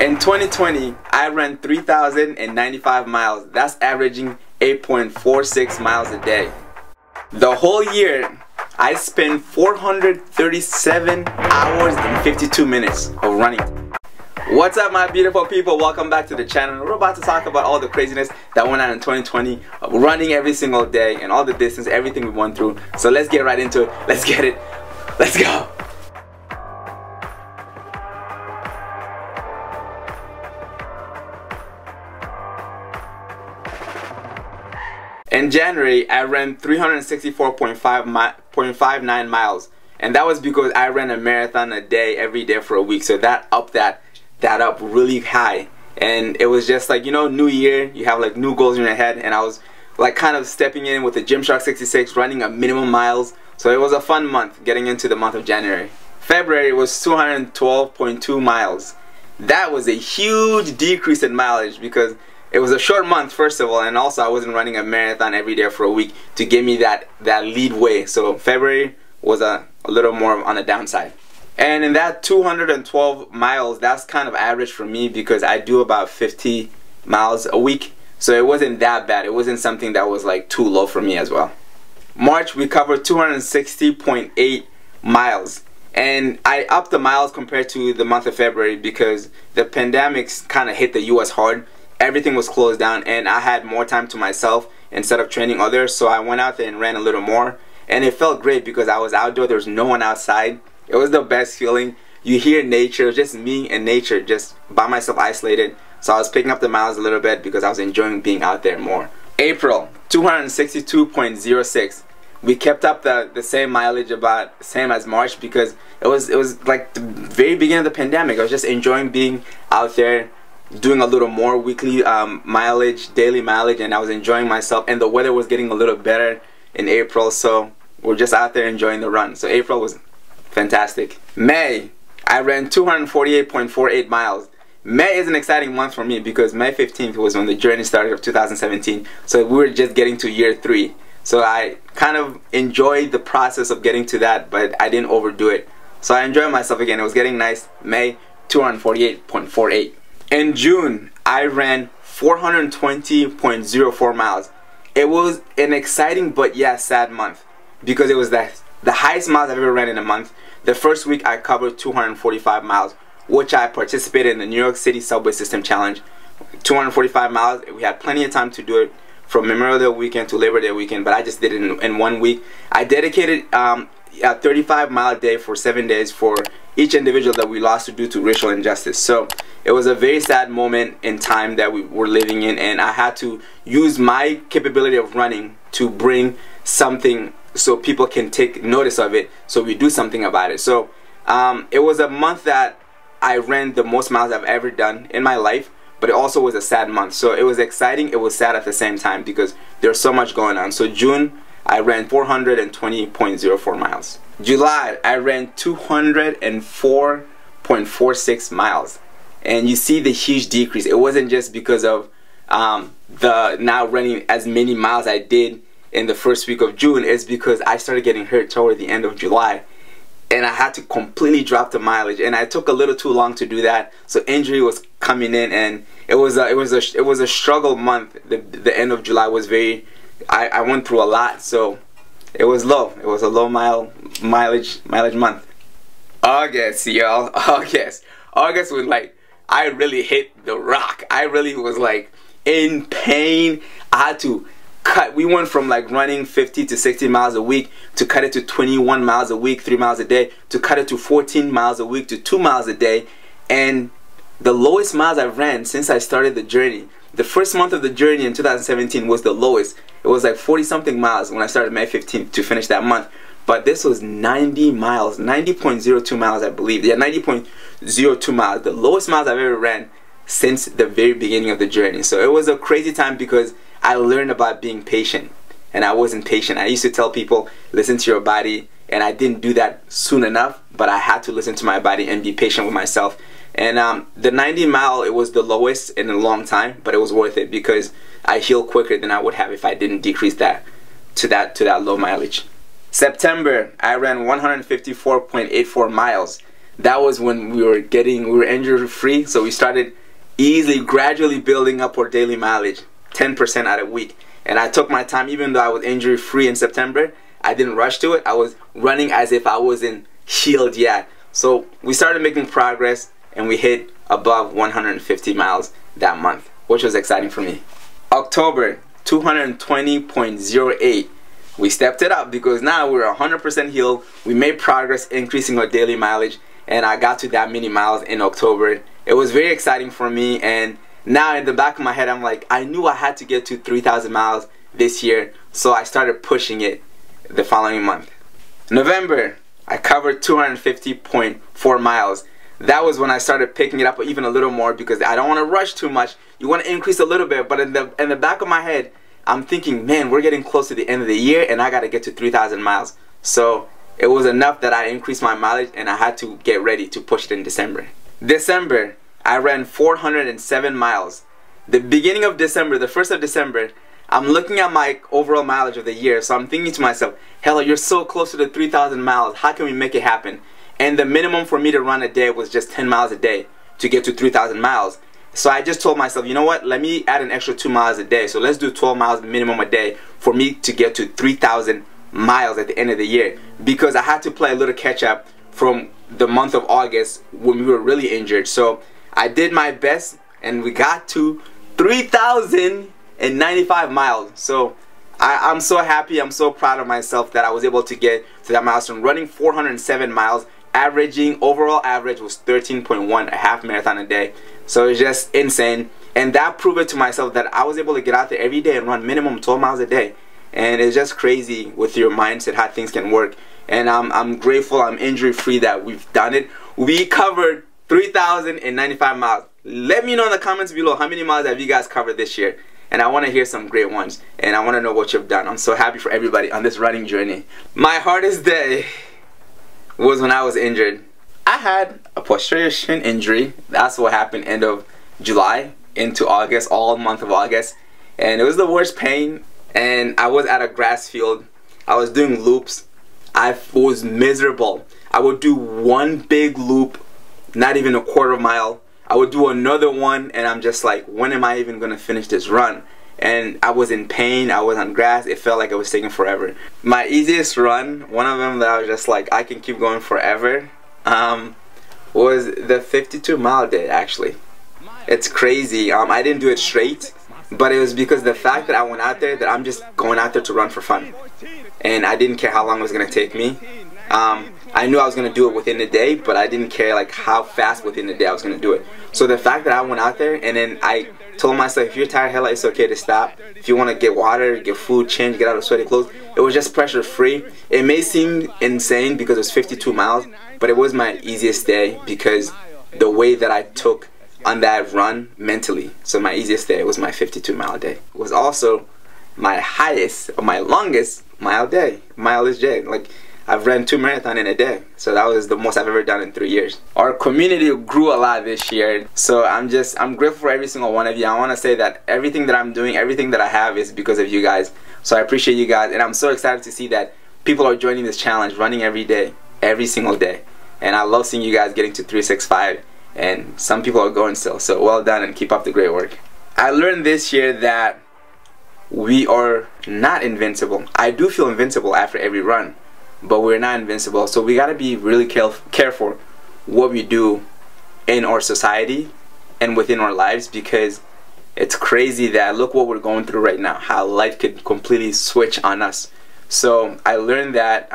In 2020, I ran 3,095 miles. That's averaging 8.46 miles a day. The whole year, I spent 437 hours and 52 minutes of running. What's up, my beautiful people? Welcome back to the channel. We're about to talk about all the craziness that went on in 2020, running every single day and all the distance, everything we went through. So let's get right into it. Let's get it. Let's go. In January, I ran 364.59 miles, and that was because I ran a marathon a day every day for a week. So that upped that up really high, and it was just like, you know, new year, you have like new goals in your head, and I was like kind of stepping in with the GYMSHARK 66, running a minimum miles. So it was a fun month getting into the month of January. February was 212.2 miles. That was a huge decrease in mileage because it was a short month, first of all, and also I wasn't running a marathon every day for a week to give me that lead way. So February was a little more on the downside. And in that 212 miles, that's kind of average for me because I do about 50 miles a week. So it wasn't that bad. It wasn't something that was like too low for me as well. March, we covered 260.8 miles. And I upped the miles compared to the month of February because the pandemic kind of hit the US hard. Everything was closed down and I had more time to myself instead of training others. So I went out there and ran a little more. And it felt great because I was outdoor. There was no one outside. It was the best feeling. You hear nature. It was just me and nature, just by myself, isolated. So I was picking up the miles a little bit because I was enjoying being out there more. April, 262.06. We kept up the same mileage, about same as March, because it was like the very beginning of the pandemic. I was just enjoying being out there, doing a little more weekly mileage, daily mileage, and I was enjoying myself, and the weather was getting a little better in April, so we're just out there enjoying the run. So April was fantastic. May, I ran 248.48 miles. May is an exciting month for me because May 15th was when the journey started of 2017, so we were just getting to year 3. So I kind of enjoyed the process of getting to that, but I didn't overdo it. So I enjoyed myself again. It was getting nice. May, 248.48. In June, I ran 420.04 miles. It was an exciting but yeah, sad month because it was the highest miles I've ever ran in a month. The first week I covered 245 miles, which I participated in the New York City Subway System Challenge. 245 miles, we had plenty of time to do it from Memorial Day weekend to Labor Day weekend, but I just did it in 1 week. I dedicated a 35-mile day for 7 days for each individual that we lost due to racial injustice. So it was a very sad moment in time that we were living in, and I had to use my capability of running to bring something so people can take notice of it, so we do something about it. So it was a month that I ran the most miles I've ever done in my life, but it also was a sad month. So it was exciting, it was sad at the same time because there's so much going on. So June, I ran 420.04 miles. July, I ran 204.46 miles. And you see the huge decrease. It wasn't just because of the not running as many miles I did in the first week of June. It's because I started getting hurt toward the end of July, and I had to completely drop the mileage, and I took a little too long to do that. So injury was coming in, and it was a struggle month. The end of July was very, I went through a lot, so it was low. It was a low mileage month. August, y'all. August was like, I really hit the rock. I really was like in pain. I had to cut. We went from like running 50 to 60 miles a week to cut it to 21 miles a week, 3 miles a day, to cut it to 14 miles a week to 2 miles a day. And the lowest miles I've ran since I started the journey, the first month of the journey in 2017 was the lowest. It was like 40 something miles when I started May 15th to finish that month. But this was 90 miles, 90.02 miles, I believe. Yeah, 90.02 miles, the lowest miles I've ever ran since the very beginning of the journey. So it was a crazy time because I learned about being patient, and I wasn't patient. I used to tell people, listen to your body, and I didn't do that soon enough, but I had to listen to my body and be patient with myself. And the 90 mile, it was the lowest in a long time, but it was worth it because I healed quicker than I would have if I didn't decrease that to that low mileage. September, I ran 154.84 miles. that was when we were injury free, so we started gradually building up our daily mileage, 10% at a week. And I took my time, even though I was injury free in September. I didn't rush to it. I was running as if I wasn't healed yet. So we started making progress, and we hit above 150 miles that month, which was exciting for me. October, 220.08. We stepped it up because now we're 100% healed. We made progress increasing our daily mileage, and I got to that many miles in October. It was very exciting for me, and now in the back of my head I'm like, I knew I had to get to 3,000 miles this year, so I started pushing it the following month. November, I covered 250.4 miles. That was when I started picking it up even a little more because I don't want to rush too much. You want to increase a little bit, but in the back of my head I'm thinking, man, we're getting close to the end of the year and I got to get to 3,000 miles. So it was enough that I increased my mileage, and I had to get ready to push it in December. December, I ran 407 miles. The beginning of December, the 1st of December, I'm looking at my overall mileage of the year, so I'm thinking to myself, Hellah, you're so close to the 3,000 miles. How can we make it happen? And the minimum for me to run a day was just 10 miles a day to get to 3,000 miles. So I just told myself, you know what, let me add an extra 2 miles a day. So let's do 12 miles minimum a day for me to get to 3,000 miles at the end of the year, because I had to play a little catch up from the month of August when we were really injured. So I did my best, and we got to 3,095 miles. So I'm so happy, I'm so proud of myself that I was able to get to that milestone, running 407 miles. Overall average was 13.1, a half marathon a day. So it's just insane, and that proved it to myself that I was able to get out there every day and run minimum 12 miles a day. And it's just crazy with your mindset how things can work. And I'm grateful, I'm injury free that we've done it. We covered 3,095 miles. Let me know in the comments below, how many miles have you guys covered this year? And I want to hear some great ones, and I want to know what you've done. I'm so happy for everybody on this running journey. My hardest day was when I was injured. I had a posterior shin injury. That's what happened end of July into August, all month of August. And it was the worst pain. And I was at a grass field. I was doing loops. I was miserable. I would do one big loop, not even a quarter mile. I would do another one, and I'm just like, when am I even going to finish this run? And I was in pain. I was on grass. It felt like it was taking forever. My easiest run, one of them that I was just like, I can keep going forever, was the 52-mile day, actually. It's crazy. I didn't do it straight, but it was because the fact that I went out there, that I'm just going out there to run for fun. And I didn't care how long it was going to take me. I knew I was going to do it within the day, but I didn't care like how fast within the day I was going to do it. So the fact that I went out there, and then I told myself, if you're tired, Hellah, it's okay to stop. If you want to get water, get food, change, get out of sweaty clothes. It was just pressure free. It may seem insane because it was 52 miles, but it was my easiest day because the way that I took on that run mentally. So my easiest day was my 52-mile day. It was also my highest, or my longest mileage day. Like, I've ran 2 marathons in a day, so that was the most I've ever done in 3 years. Our community grew a lot this year, so I'm grateful for every single one of you. I want to say that everything that I'm doing, everything that I have is because of you guys. So I appreciate you guys, and I'm so excited to see that people are joining this challenge, running every day, every single day. And I love seeing you guys getting to 365, and some people are going still, so well done and keep up the great work. I learned this year that we are not invincible. I do feel invincible after every run, but we're not invincible. So we gotta be really careful what we do in our society and within our lives, because it's crazy that look what we're going through right now, how life could completely switch on us. So I learned that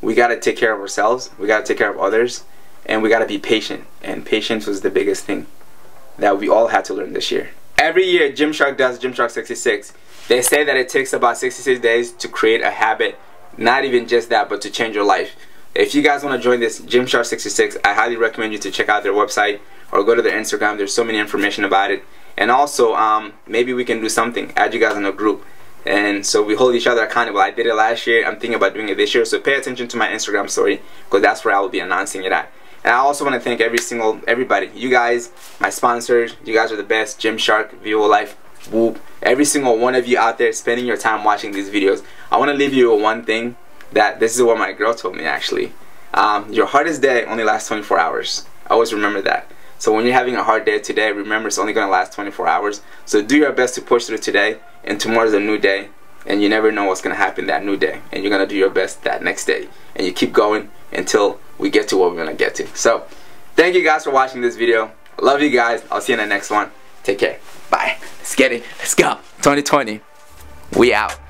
we gotta take care of ourselves, we gotta take care of others, and we gotta be patient. And patience was the biggest thing that we all had to learn this year. Every year GYMSHARK does GYMSHARK 66. They say that it takes about 66 days to create a habit. Not even just that, but to change your life. If you guys want to join this GYMSHARK 66, I highly recommend you to check out their website or go to their Instagram. There's so many information about it. And also, maybe we can do something, add you guys in a group. And so we hold each other accountable. I did it last year. I'm thinking about doing it this year. So pay attention to my Instagram story, because that's where I will be announcing it at. And I also want to thank everybody. You guys, my sponsors, you guys are the best. GYMSHARK, VIVOLIFE, Whoop, every single one of you out there spending your time watching these videos. I want to leave you with one thing, that this is what my girl told me actually. Your hardest day only lasts 24 hours. Always remember that. So when you're having a hard day today, remember it's only going to last 24 hours. So do your best to push through today, and tomorrow's a new day, and you never know what's going to happen that new day, and you're going to do your best that next day, and you keep going until we get to what we're going to get to. So thank you guys for watching this video. I love you guys. I'll see you in the next one. Take care. Bye. Let's get it. Let's go. 2020. We out.